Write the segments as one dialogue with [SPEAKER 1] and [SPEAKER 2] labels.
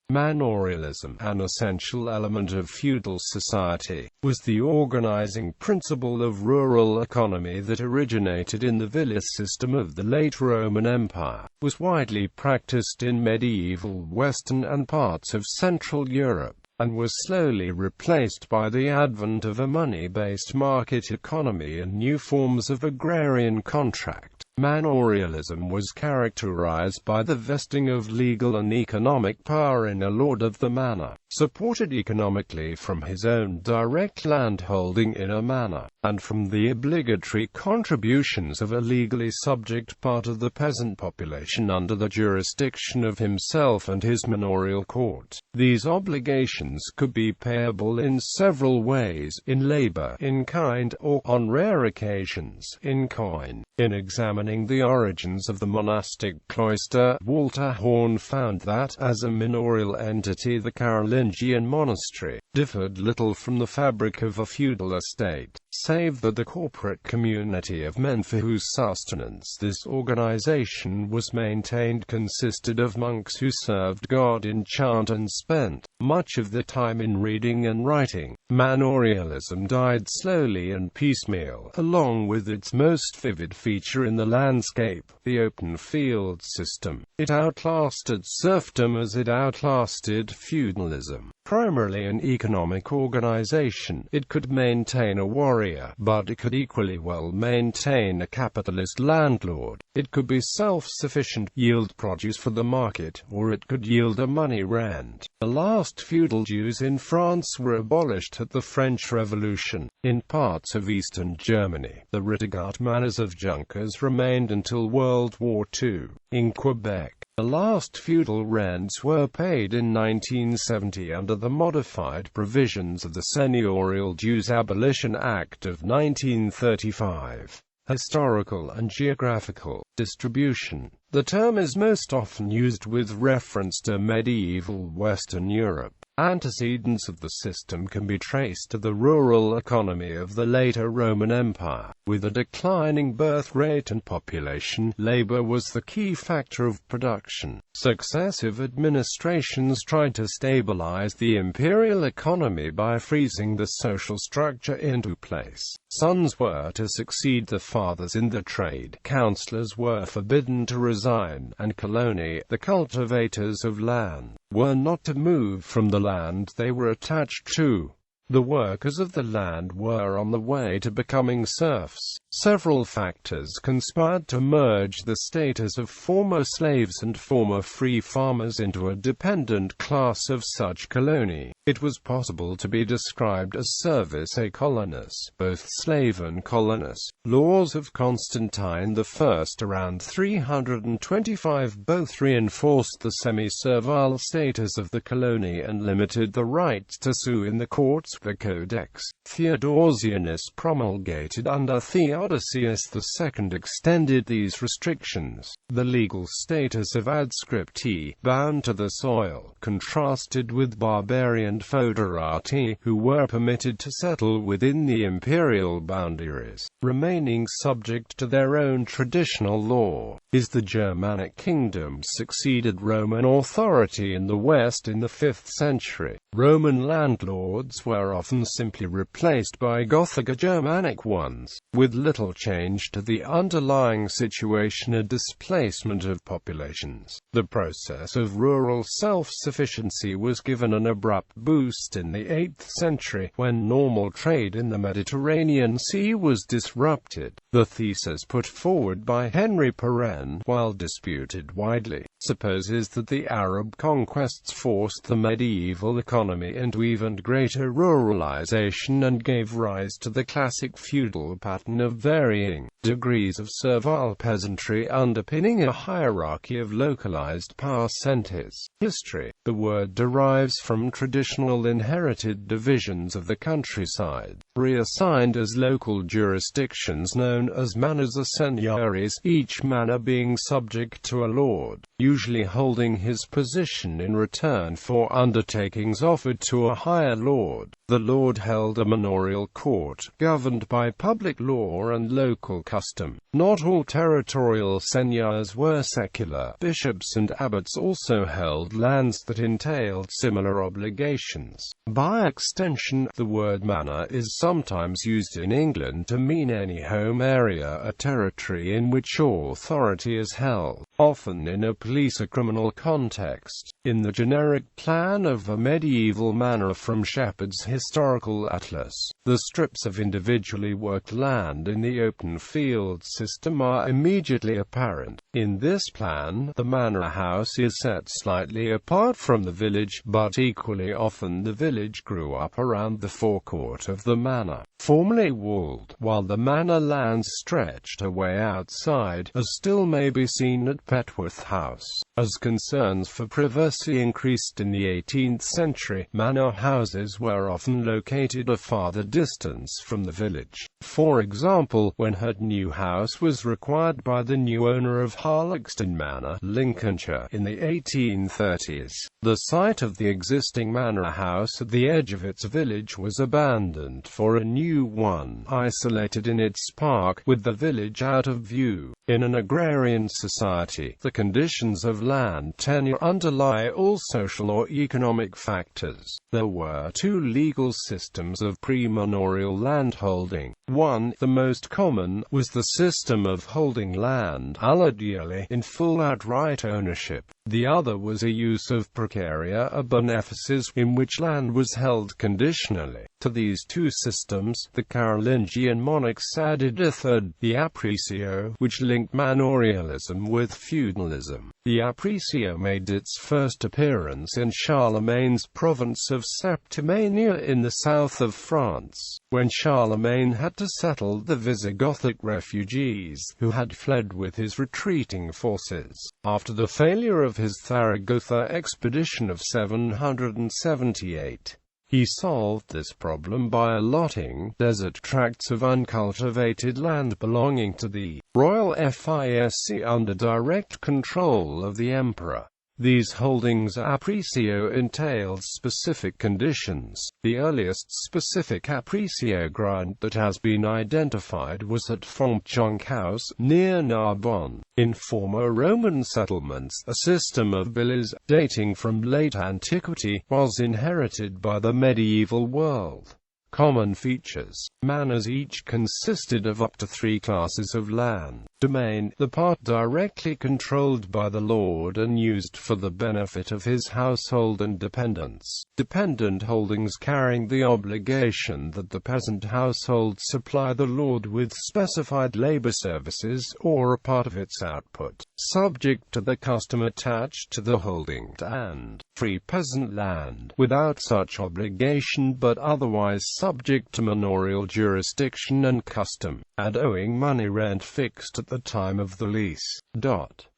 [SPEAKER 1] Manorialism, an essential element of feudal society, was the organizing principle of rural economy that originated in the village system of the late Roman Empire, was widely practiced in medieval Western and parts of Central Europe, and was slowly replaced by the advent of a money-based market economy and new forms of agrarian contract. Manorialism was characterized by the vesting of legal and economic power in a lord of the manor, supported economically from his own direct landholding in a manor, and from the obligatory contributions of a legally subject part of the peasant population under the jurisdiction of himself and his manorial court. These obligations could be payable in several ways: in labor, in kind, or, on rare occasions, in coin. In examining the origins of the monastic cloister, Walter Horn found that, as a manorial entity, the Carolingian monastery differed little from the fabric of a feudal estate, save that the corporate community of men for whose sustenance this organization was maintained consisted of monks who served God in chant and spent much of the time in reading and writing. Manorialism died slowly and piecemeal, along with its most vivid feature in the landscape, the open field system. It outlasted serfdom as it outlasted feudalism. Primarily an economic organization, it could maintain a warrior, but it could equally well maintain a capitalist landlord. It could be self-sufficient, yield produce for the market, or it could yield a money rent. The last feudal dues in France were abolished at the French Revolution. In parts of eastern Germany, the retigate manors of junkers remained until World War II. In Quebec, the last feudal rents were paid in 1970 under the modified provisions of the Seigneurial Dues Abolition Act of 1935. Historical and geographical distribution. The term is most often used with reference to medieval Western Europe. Antecedents of the system can be traced to the rural economy of the later Roman Empire. With a declining birth rate and population, labor was the key factor of production. Successive administrations tried to stabilize the imperial economy by freezing the social structure into place. Sons were to succeed the fathers in the trade, councillors were forbidden to resign, and coloni, the cultivators of land, were not to move from the land they were attached to. The workers of the land were on the way to becoming serfs. Several factors conspired to merge the status of former slaves and former free farmers into a dependent class of such colony. It was possible to be described as servus et colonus, both slave and colonus. Laws of Constantine I around 325 both reinforced the semi-servile status of the colony and limited the right to sue in the courts. The Codex Theodosianus promulgated under Theodosius II extended these restrictions. The legal status of adscripti, bound to the soil, contrasted with barbarian foederati, who were permitted to settle within the imperial boundaries, remaining subject to their own traditional law. The Germanic kingdoms succeeded Roman authority in the West in the 5th century. Roman landlords were often simply replaced by Gothic Germanic ones, with little change to the underlying situation and displacement of populations. The process of rural self-sufficiency was given an abrupt boost in the 8th century, when normal trade in the Mediterranean Sea was disrupted. The thesis put forward by Henry Perrin, while disputed widely, supposes that the Arab conquests forced the medieval economy into even greater ruralization and gave rise to the classic feudal pattern of varying degrees of servile peasantry underpinning a hierarchy of localized power centers. History. The word derives from traditional inherited divisions of the countryside, reassigned as local jurisdictions known as manors or seigneuries, each manor being subject to a lord. usually holding his position in return for undertakings offered to a higher lord. The lord held a manorial court, governed by public law and local custom. Not all territorial seigneurs were secular. Bishops and abbots also held lands that entailed similar obligations. By extension, the word manor is sometimes used in England to mean any home area, a territory in which authority is held, often in a police or criminal context. In the generic plan of a medieval manor from Shepherd's Historical Atlas, the strips of individually worked land in the open field system are immediately apparent. In this plan, the manor house is set slightly apart from the village, but equally often the village grew up around the forecourt of the manor, formerly walled, while the manor lands stretched away outside, as still may be seen at Petworth House. As concerns for privacy increased in the 18th century, manor houses were often located a farther distance from the village. For example, when her new house was required by the new owner of Harloxton Manor, Lincolnshire, in the 1830s, the site of the existing manor house at the edge of its village was abandoned for a new one, isolated in its park, with the village out of view. In an agrarian society, the conditions of land tenure underlie all social or economic factors. There were two legal systems of pre-manorial landholding. One, the most common, was the system of holding land allodially in full outright ownership. The other was a use of praecaria or benefices, in which land was held conditionally. To these two systems, the Carolingian monarchs added a third, the apprecio, which linked Manorialism with feudalism. The apprecio made its first appearance in Charlemagne's province of Septimania in the south of France, when Charlemagne had to settle the Visigothic refugees, who had fled with his retreating forces. After the failure of his Zaragoza expedition of 778, he solved this problem by allotting desert tracts of uncultivated land belonging to the royal fisc under direct control of the emperor. These holdings apprecio entailed specific conditions. The earliest specific apprecio grant that has been identified was at Fontjonchouse, near Narbonne. In former Roman settlements, a system of bills, dating from late antiquity, was inherited by the medieval world. Common features. Manors each consisted of up to 3 classes of land. Domain, the part directly controlled by the lord and used for the benefit of his household and dependents. Dependent holdings carrying the obligation that the peasant household supply the lord with specified labor services, or a part of its output, subject to the custom attached to the holding, and free peasant land, without such obligation but otherwise subject to manorial jurisdiction and custom, and owing money rent fixed at the time of the lease.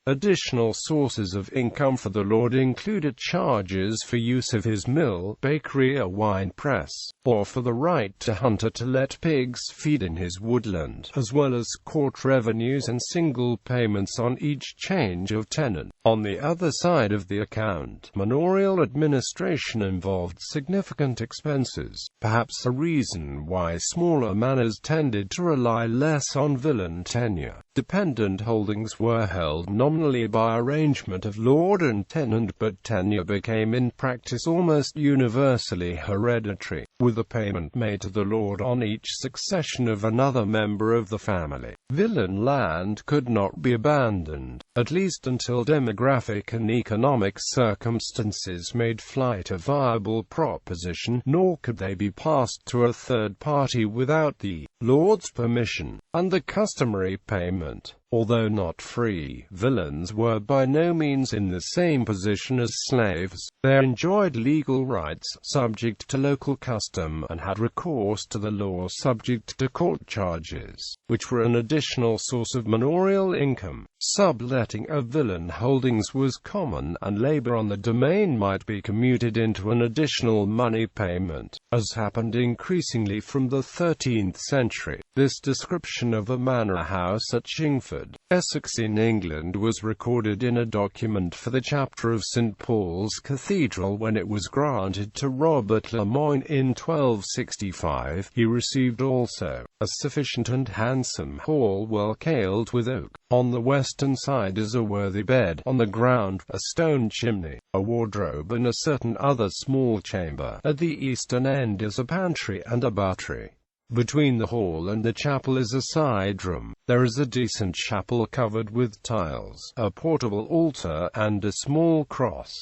[SPEAKER 1] Additional sources of income for the lord included charges for use of his mill, bakery or wine press, or for the right to hunt or to let pigs feed in his woodland, as well as court revenues and single payments on each change of tenant. On the other side of the account, manorial administration involved significant expenses, perhaps a reason why smaller manors tended to rely less on villein tenure. Dependent holdings were held nominally by arrangement of lord and tenant, but tenure became in practice almost universally hereditary, with a payment made to the lord on each succession of another member of the family. Villein land could not be abandoned, at least until demographic and economic circumstances made flight a viable proposition, nor could they be passed to a third party without the lord's permission, and the customary payment. Although not free, villeins were by no means in the same position as slaves. They enjoyed legal rights, subject to local custom, and had recourse to the law subject to court charges, which were an additional source of manorial income. Subletting of villein holdings was common, and labor on the domain might be commuted into an additional money payment, as happened increasingly from the 13th century. This description of a manor house at Chingford Oxford, Essex in England was recorded in a document for the chapter of St. Paul's Cathedral when it was granted to Robert Le Moyne in 1265. He received also a sufficient and handsome hall well cailed with oak. On the western side is a worthy bed, on the ground a stone chimney, a wardrobe and a certain other small chamber. At the eastern end is a pantry and a buttery. Between the hall and the chapel is a side room. There is a decent chapel covered with tiles, a portable altar, and a small cross.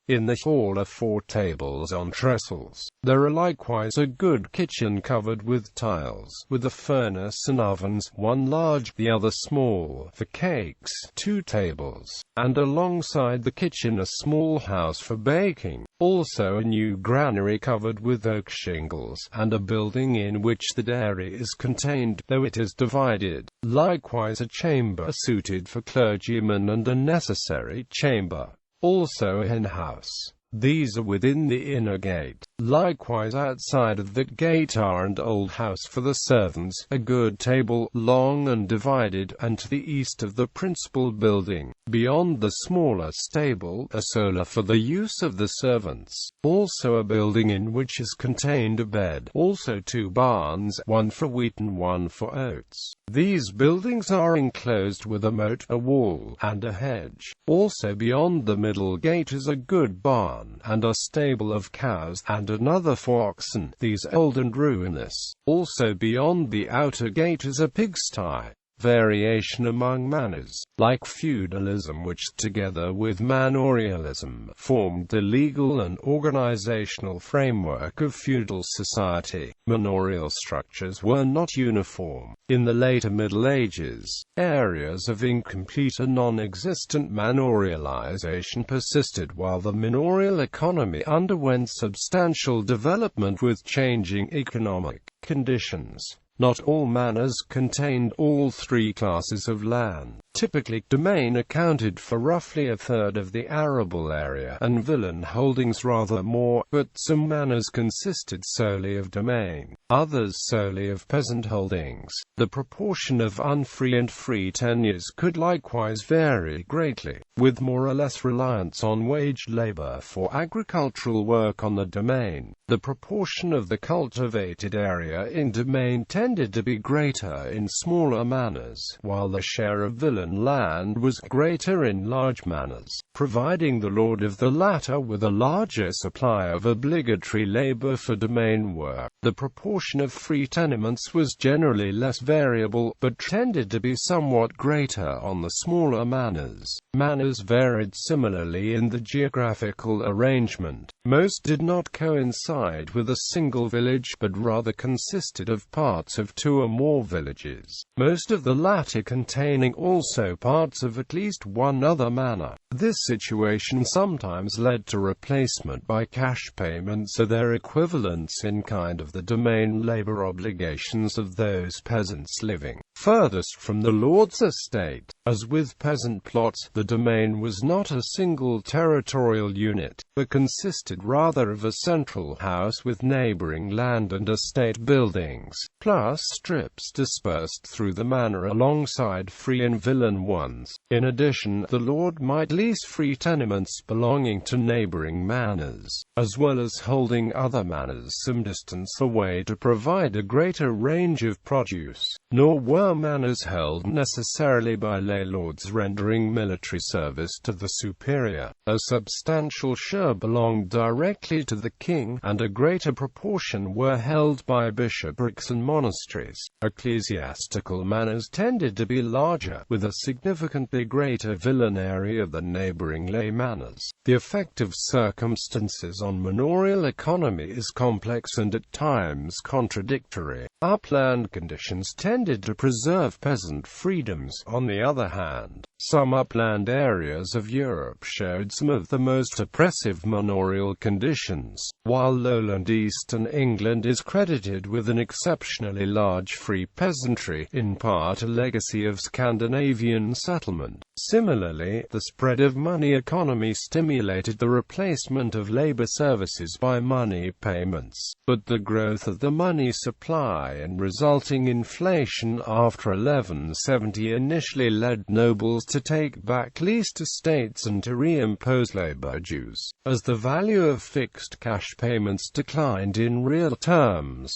[SPEAKER 1] In the hall are 4 tables on trestles. There are likewise a good kitchen covered with tiles, with a furnace and ovens, one large, the other small, for cakes, 2 tables, and alongside the kitchen a small house for baking. Also a new granary covered with oak shingles, and a building in which the dairy is contained, though it is divided. Likewise a chamber suited for clergymen and a necessary chamber. Also a hen-house. These are within the inner gate. Likewise outside of the gate are an old house for the servants, a good table, long and divided, and to the east of the principal building, beyond the smaller stable, a solar for the use of the servants. Also a building in which is contained a bed. Also 2 barns, one for wheat and one for oats. These buildings are enclosed with a moat, a wall, and a hedge. Also beyond the middle gate is a good barn, and a stable of cows, and another for oxen, these old and ruinous. Also beyond the outer gate is a pigsty. Variation among manors, like feudalism, which together with Manorialism formed the legal and organizational framework of feudal society. Manorial structures were not uniform. In the later Middle Ages, areas of incomplete and non-existent manorialization persisted while the manorial economy underwent substantial development with changing economic conditions. Not all manors contained all 3 classes of land. Typically, domain accounted for roughly a third of the arable area, and villein holdings rather more, but some manors consisted solely of domain, others solely of peasant holdings. The proportion of unfree and free tenures could likewise vary greatly, with more or less reliance on wage labor for agricultural work on the domain. The proportion of the cultivated area in domain tended to be greater in smaller manors, while the share of villein land was greater in large manors, providing the lord of the latter with a larger supply of obligatory labor for domain work. The proportion of free tenements was generally less variable, but tended to be somewhat greater on the smaller manors. Manors varied similarly in the geographical arrangement. Most did not coincide with a single village, but rather consisted of parts of 2 or more villages, most of the latter containing also parts of at least one other manor. This situation sometimes led to replacement by cash payments or their equivalents in kind of the domain labor obligations of those peasants living furthest from the lord's estate. As with peasant plots, the domain was not a single territorial unit, but consisted rather of a central house with neighboring land and estate buildings, plus strips dispersed through the manor alongside free and villein ones. In addition, the lord might lease free tenements belonging to neighboring manors, as well as holding other manors some distance away to provide a greater range of produce. Nor were manors held necessarily by lay lords rendering military service to the superior. A substantial share belonged directly to the king, and a greater proportion were held by bishoprics and monasteries. Ecclesiastical manors tended to be larger, with a significantly greater villein area than neighboring lay manors. The effect of circumstances on manorial economy is complex and at times contradictory. Upland conditions tended to preserve peasant freedoms. On the other hand, some upland areas of Europe showed some of the most oppressive manorial conditions, while lowland eastern England is credited with an exceptionally large free peasantry, in part a legacy of Scandinavian settlement. Similarly, the spread of money economy stimulated the replacement of labor services by money payments, but the growth of the money supply and resulting inflation after after 1170 initially led nobles to take back leased estates and to reimpose labor dues, as the value of fixed cash payments declined in real terms.